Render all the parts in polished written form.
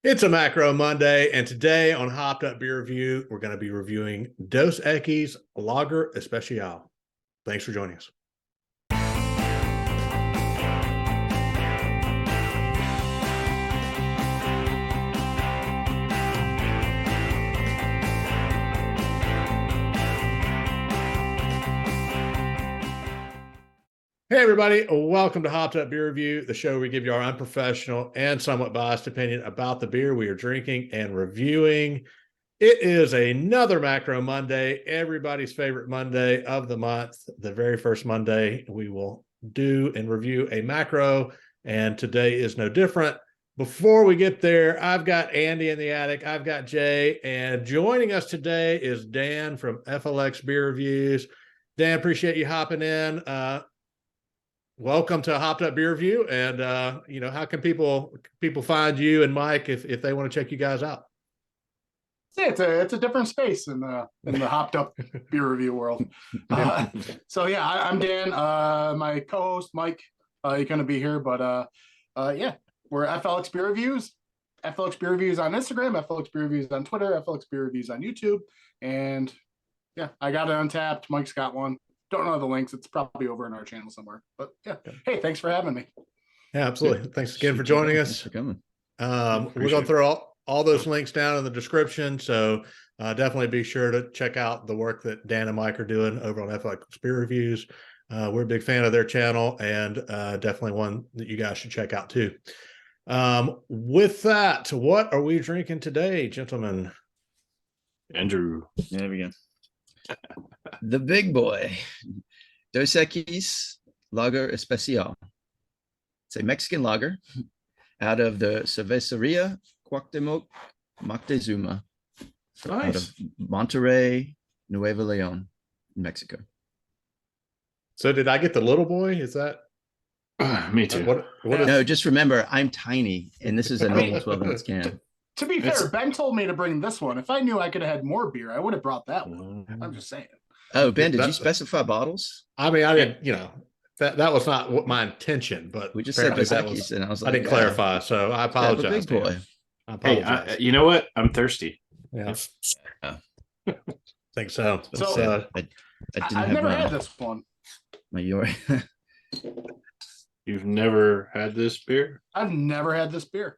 It's a Macro Monday, and today on Hopped Up Beer Review, we're going to be reviewing Dos Equis Lager Especial. Thanks for joining us. Hey, everybody. Welcome to Hopped Up Beer Review, the show where we give you our unprofessional and somewhat biased opinion about the beer we are drinking and reviewing. It is another Macro Monday, everybody's favorite Monday of the month. The very first Monday we will do and review a macro, and today is no different. Before we get there, I've got Andy in the attic, I've got Jay, and joining us today is Dan from FLX Beer Reviews. Dan, appreciate you hopping in. Welcome to Hopped Up Beer Review, and how can people find you and Mike if they want to check you guys out? It's a different space in the Hopped Up Beer Review world. I'm Dan. My co-host Mike, you're gonna be here, but we're FLX Beer Reviews. FLX Beer Reviews on Instagram, FLX Beer Reviews on Twitter, FLX Beer Reviews on YouTube, and yeah, I got it untapped. Mike's got one. Don't know the links. It's probably over in our channel somewhere. But yeah, hey, thanks for having me. Yeah, absolutely. Yeah. Thanks again for joining us. Thanks for coming. We're going to throw all those links down in the description. So definitely be sure to check out the work that Dan and Mike are doing over on FLX Beer Reviews. We're a big fan of their channel, and definitely one that you guys should check out too. With that, what are we drinking today, gentlemen? Andrew. There we go. The big boy, Dos Equis Lager Especial. It's a Mexican lager out of the Cervecería Cuauhtémoc Moctezuma, out of Monterrey, Nuevo León, Mexico. So did I get the little boy? Is that? Me too. No, just remember, I'm tiny, and this is a normal 12-ounce can. To be fair, Ben told me to bring this one. If I knew I could have had more beer, I would have brought that one. I'm just saying. Oh, Ben, did you specify bottles? I mean, I didn't, that was not what my intention, but we just said Dos Equis, and I was like, I didn't clarify, so I apologize. Big boy. I apologize. Hey, you know what? I'm thirsty. Yeah. Think so. So I've never had this one. You've never had this beer? I've never had this beer.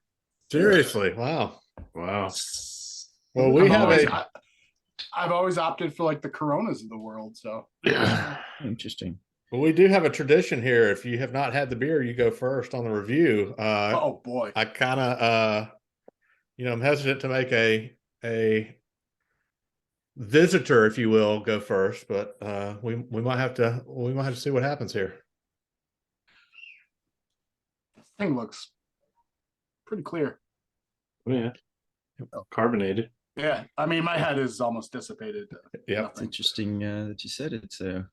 Seriously? Wow. Wow. Well, I've always opted for like the Coronas of the world. So yeah. Interesting. Well, we do have a tradition here. If you have not had the beer, you go first on the review. Oh boy. I kind of, I'm hesitant to make a visitor, if you will, go first, but we might have to see what happens here. This thing looks pretty clear. Oh, yeah. Carbonated. Yeah. I mean, my head is almost dissipated. Yeah. It's interesting that you said it. So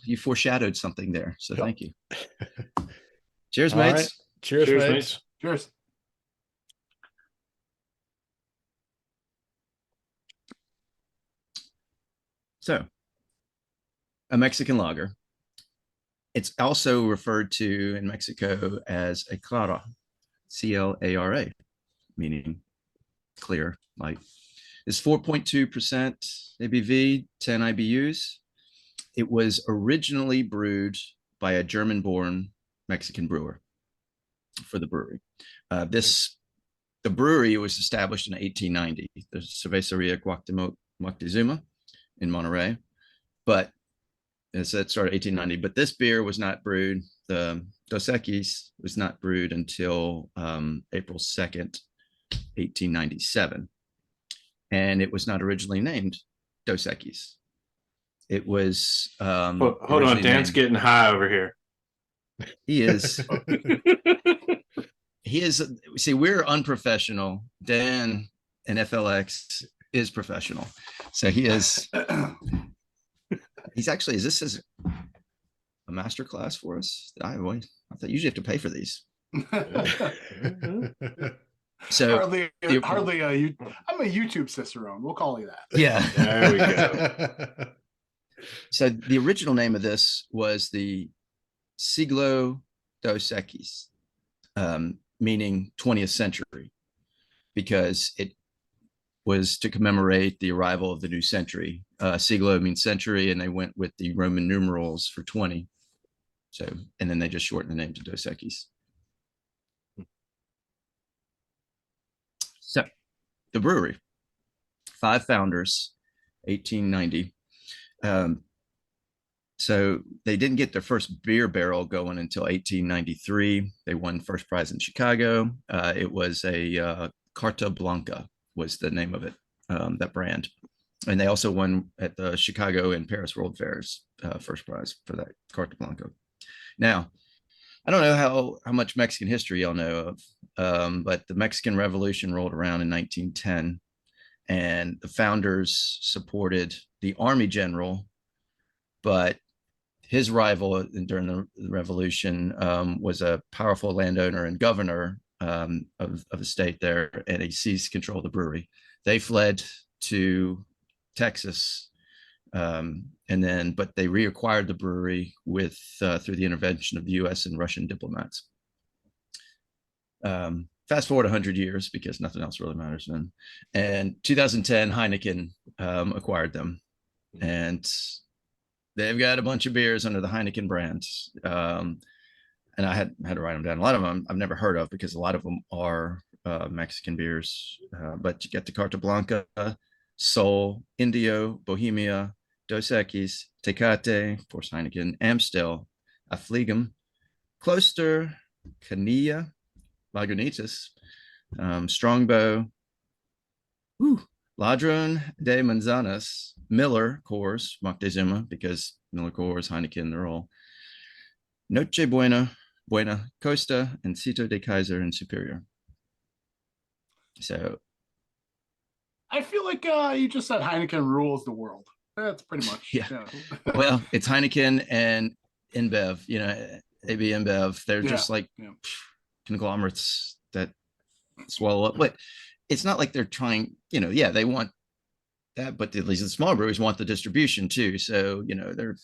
you foreshadowed something there. So thank you. Cheers, all mates. Right. Cheers, mates. Cheers. So, a Mexican lager. It's also referred to in Mexico as a clara, C-L-A-R-A, meaning clear, light. It's 4.2% ABV, 10 IBUs. It was originally brewed by a German-born Mexican brewer for the brewery. The brewery was established in 1890, the Cervecería Cuauhtémoc Moctezuma in Monterrey, but as it started 1890. But this beer was not brewed. The Dos Equis was not brewed until April 2nd, 1897, and it was not originally named Dos Equis. It was. Hold on, Dan's getting high over here. He is. He is. See, we're unprofessional. Dan and FLX is professional, so he is. He's actually. Is this a master class for us? I thought you usually have to pay for these. So hardly I'm a YouTube cicerone. We'll call you that. Yeah. There we go. So the original name of this was the Siglo Dos Equis. meaning 20th century, because it was to commemorate the arrival of the new century. Siglo means century, and they went with the Roman numerals for 20. So, and then they just shortened the name to Dos Equis. So, the brewery, 5 founders, 1890. So they didn't get their first beer barrel going until 1893. They won first prize in Chicago. It was a Carta Blanca was the name of it, that brand. And they also won at the Chicago and Paris World Fairs, first prize for that Carta Blanca. Now, I don't know how much Mexican history y'all know of, but the Mexican Revolution rolled around in 1910, and the founders supported the Army general, but his rival during the revolution was a powerful landowner and governor of the state there, and he seized control of the brewery. They fled to Texas, but they reacquired the brewery through the intervention of the U.S. and Russian diplomats. Fast forward 100 years, because nothing else really matters then. And 2010, Heineken acquired them, and they've got a bunch of beers under the Heineken brand. And I had to write them down. A lot of them I've never heard of, because a lot of them are Mexican beers. But you get the Carta Blanca, Sol, Indio, Bohemia, Dos Equis, Tecate, of course Heineken, Amstel, Affligem, Kloster, Canilla, Lagunitas, Strongbow, Ladron de Manzanas, Miller Coors, Moctezuma, because Miller Coors, Heineken, they're all Noche Buena, Costa, and Cito de Kaiser and Superior. So I feel like you just said Heineken rules the world. That's pretty much. Yeah. Well, it's Heineken and InBev, AB InBev. They're just like conglomerates that swallow up. But it's not like they're trying, they want that, but at least the small breweries want the distribution too. So, they're,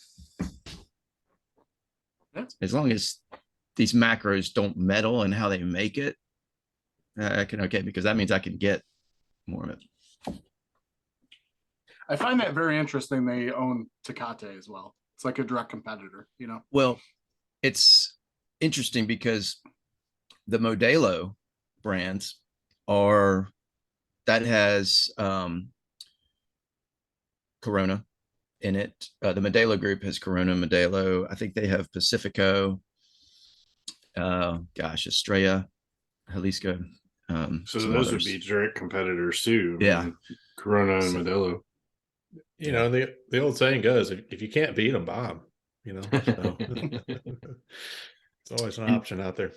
as long as these macros don't meddle in how they make it, I can, because that means I can get more of it. I find that very interesting. They own Tecate as well. It's like a direct competitor, Well, it's interesting because the Modelo brands that has Corona in it. The Modelo group has Corona, Modelo. I think they have Pacifico, Estrella, Jalisco. So those would be direct competitors too. Yeah. Corona and Modelo. The old saying goes, if you can't beat them, buy them. So it's always an option out there.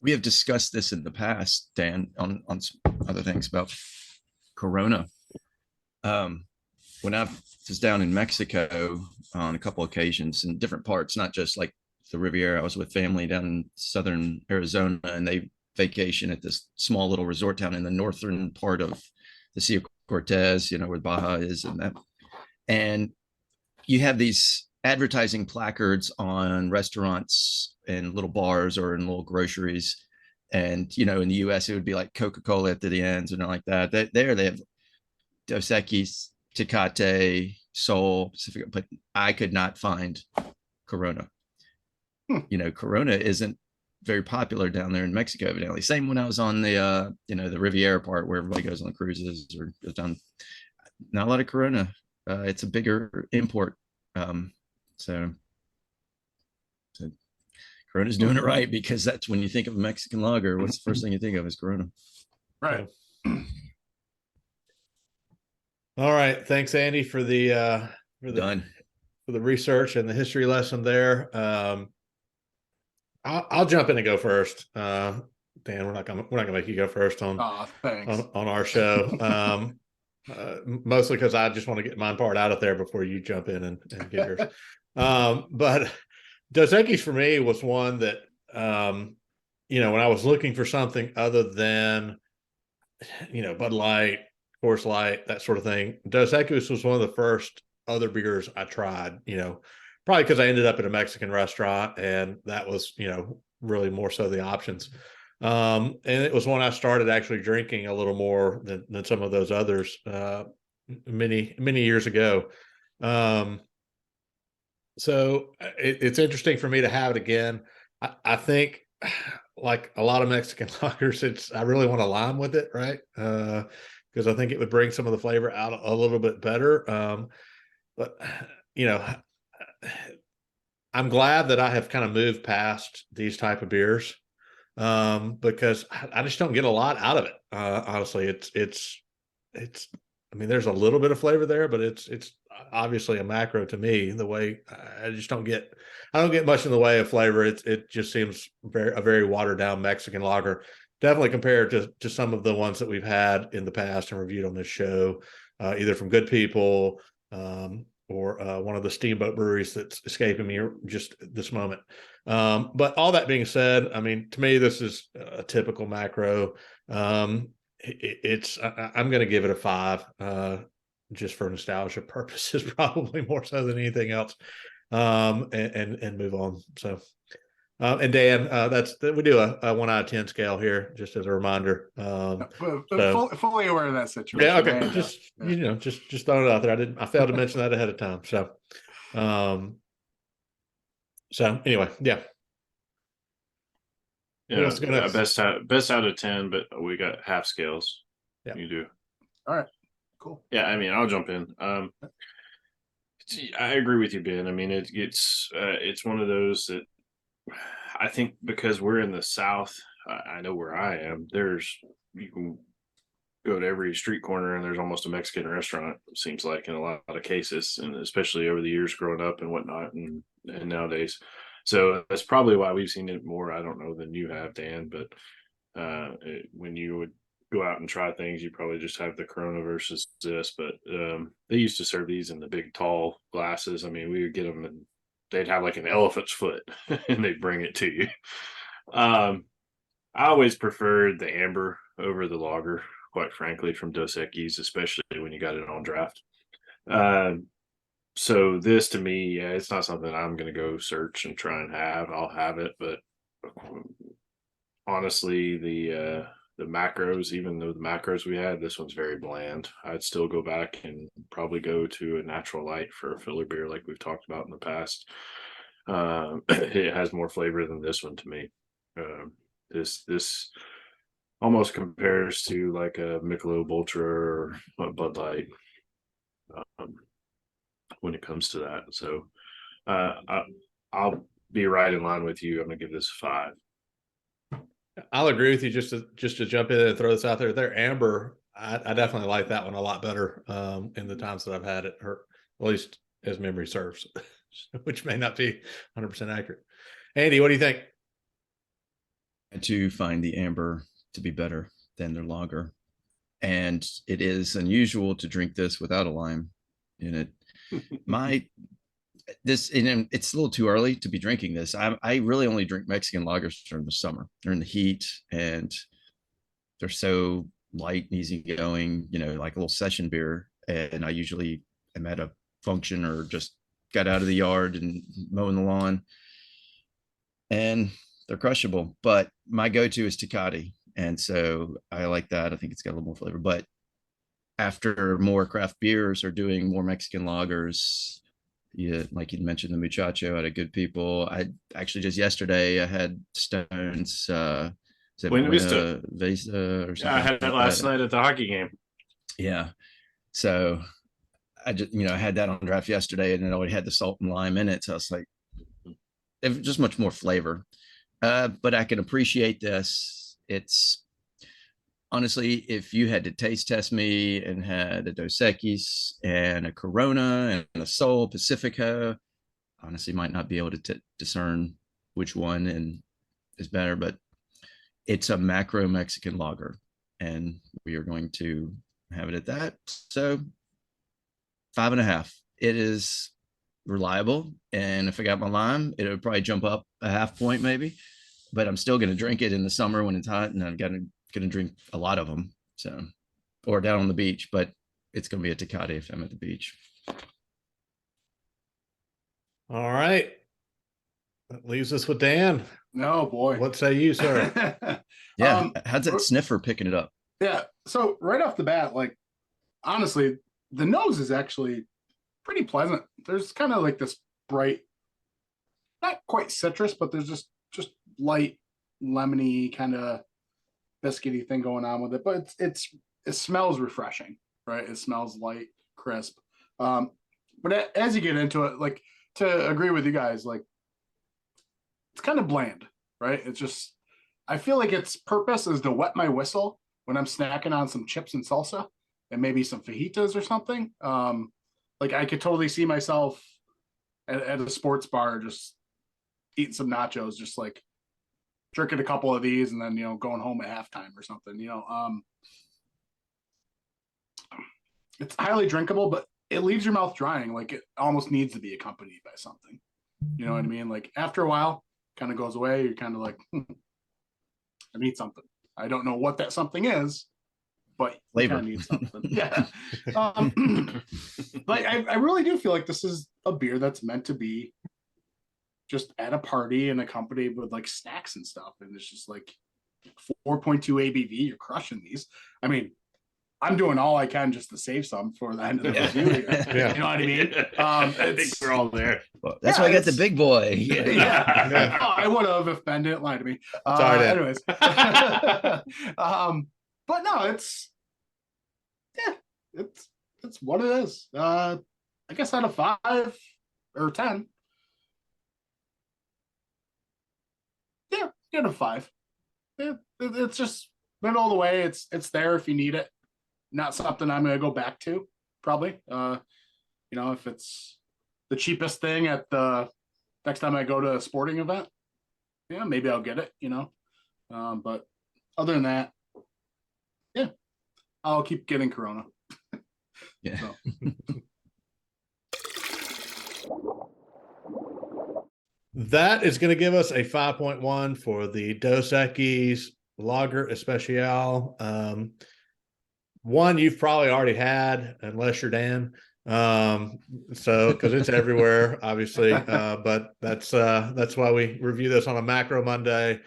We have discussed this in the past, Dan, on some other things about Corona. When I was down in Mexico on a couple occasions in different parts, not just like the Riviera, I was with family down in southern Arizona, and they vacation at this small little resort town in the northern part of the Sea of Cortez, where Baja is, and you have these advertising placards on restaurants and little bars or in little groceries. And, in the US, it would be like Coca-Cola at the ends and like that. They have Dos Equis, Tecate, Sol, Pacific, but I could not find Corona. Corona isn't very popular down there in Mexico, evidently. Same when I was on the, the Riviera part where everybody goes on cruises or goes down. Not a lot of Corona. It's a bigger import. So Corona's doing it right, because that's when you think of a Mexican lager, what's the first thing you think of is Corona. Right. All right. Thanks, Andy, for the research and the history lesson there. I'll jump in and go first. Dan, we're not gonna make you go first on our show. Mostly because I just want to get my part out of there before you jump in and get yours. But Dos Equis for me was one that, when I was looking for something other than, Bud Light, Coors Light, that sort of thing, Dos Equis was one of the first other beers I tried, probably because I ended up at a Mexican restaurant and that was, really more so the options. And it was one I started actually drinking a little more than some of those others many years ago. So it's interesting for me to have it again. I think, like a lot of Mexican lagers, I really want to lime with it, right? Because I think it would bring some of the flavor out a little bit better. But you know, I'm glad that I have kind of moved past these type of beers, because I just don't get a lot out of it. Honestly, it's. I mean, there's a little bit of flavor there, but it's obviously a macro to me. The way I just I don't get much in the way of flavor. It just seems a very watered down Mexican lager. Definitely compared to some of the ones that we've had in the past and reviewed on this show, either from Good People, or one of the steamboat breweries that's escaping me just this moment. But all that being said, I mean, to me, this is a typical macro. I'm going to give it a 5, just for nostalgia purposes, probably more so than anything else, and move on. So, and Dan, we do a 1 out of 10 scale here, just as a reminder. Fully aware of that situation. Yeah, okay. Just throwing it out there. I failed to mention that ahead of time. So anyway, yeah. Yeah, best out of 10, but we got half scales. Yeah, you do. All right, cool. Yeah, I mean, I'll jump in. I agree with you, Ben. I mean, it's one of those that I think, because we're in the South, I know where I am. You can go to every street corner and there's almost a Mexican restaurant. It seems like, in a lot of cases, and especially over the years growing up and whatnot, and nowadays. So that's probably why we've seen it more, I don't know, than you have, Dan. But when you would go out and try things, you probably just have the Corona versus this. But they used to serve these in the big tall glasses. I mean, we would get them and they'd have like an elephant's foot and they'd bring it to you. I always preferred the amber over the lager, quite frankly, from Dos Equis, especially when you got it on draft. So this, to me, yeah, it's not something I'm going to go search and try and have. I'll have it, but honestly, the macros, even though the macros we had, this one's very bland. I'd still go back and probably go to a natural light for a filler beer, like we've talked about in the past. It has more flavor than this one to me. This almost compares to like a Michelob Ultra or a Bud Light, when it comes to that. So I'll be right in line with you. I'm gonna give this a 5. I'll agree with you. Just to jump in and throw this out there, their amber, I definitely like that one a lot better, in the times that I've had it, or at least as memory serves, which may not be 100% accurate. Andy, what do you think? To find the amber to be better than their lager, and it is unusual to drink this without a lime in it. It's a little too early to be drinking this. I really only drink Mexican lagers during the summer, during the heat, and they're so light and easy going, like a little session beer. And I usually am at a function or just got out of the yard and mowing the lawn, and they're crushable. But my go-to is Tecate, and so I like that. I think it's got a little more flavor. But after more craft beers are doing more Mexican lagers, yeah, like you mentioned, the Muchacho out of Good People. I actually just yesterday I had Stone's Buena Vista or something. Yeah, I had it last night at the hockey game. Yeah, so I just I had that on draft yesterday, and it already had the salt and lime in it. So I was like, it was just much more flavor. But I can appreciate this. It's honestly, if you had to taste test me and had a Dos Equis and a Corona and a Sol Pacifico, honestly might not be able to discern which one is better, but it's a macro Mexican lager, and we are going to have it at that. So 5.5. It is reliable, and if I got my lime, it would probably jump up a half point maybe, but I'm still going to drink it in the summer when it's hot, and I'm going to drink a lot of them. So, or down on the beach, but it's going to be a Tecate if I'm at the beach. All right. That leaves us with Dan. No, boy. What say you, sir? Yeah. How's that sniffer picking it up? Yeah. So right off the bat, like honestly, the nose is actually pretty pleasant. There's kind of like this bright, not quite citrus, but there's just light lemony kind of biscuity thing going on with it. But it smells refreshing, right? It smells light, crisp. But as you get into it, like to agree with you guys, like it's kind of bland, right? It's just I feel like its purpose is to wet my whistle when I'm snacking on some chips and salsa and maybe some fajitas or something. Like I could totally see myself at a sports bar just eating some nachos, just like drinking a couple of these and then going home at halftime or something. It's highly drinkable, but it leaves your mouth drying. Like it almost needs to be accompanied by something. You know what I mean? Like after a while, kind of goes away. You're kind of like, I need something. I don't know what that something is, but Flavor. I need something. Yeah. But I really do feel like this is a beer that's meant to be just at a party and accompanied with like snacks and stuff. And it's just like 4.2 ABV. You're crushing these. I mean, I'm doing all I can just to save some for the end of the review. Yeah. You know what I mean? I think we're all there. Well, that's why I got the big boy. Yeah. Oh, I would have if Ben didn't lie to me. Sorry, Dan. Anyways. But no, it's what it is. I guess out of 5 or 10. Yeah, out of 5. Yeah, it's just middle of the way. It's there if you need it. Not something I'm gonna go back to, probably. If it's the cheapest thing at the next time I go to a sporting event, yeah, maybe I'll get it, but other than that, yeah, I'll keep getting Corona. Yeah. So. That is going to give us a 5.1 for the Dos Equis Lager Especial. One you've probably already had, unless you're Dan. So because it's everywhere, obviously. But that's why we review this on a Macro Monday,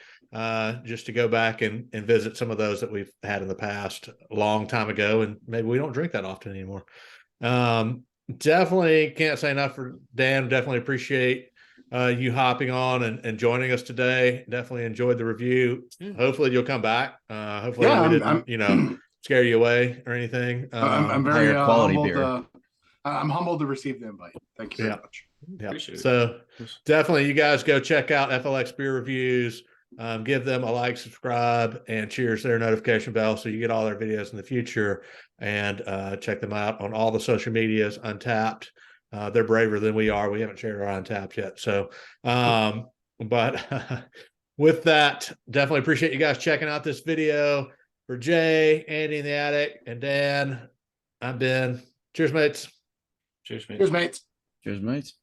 just to go back and visit some of those that we've had in the past a long time ago, and maybe we don't drink that often anymore. Definitely can't say enough for Dan. Definitely appreciate you hopping on and joining us today. Definitely enjoyed the review. Hopefully you'll come back. Hopefully we didn't, scare you away or anything. I'm very quality humbled. beer. I'm humbled to receive the invite. Thank you very much. Yeah. Appreciate it. So definitely you guys go check out FLX Beer Reviews. Give them a like, subscribe, and cheers their notification bell so you get all their videos in the future. And check them out on all the social medias. Untapped. They're braver than we are. We haven't shared our Untapped yet. So, but with that, definitely appreciate you guys checking out this video. For Jay, Andy in the attic, and Dan, I'm Ben. Cheers, mates. Cheers, man. Cheers, mates. Cheers, mates.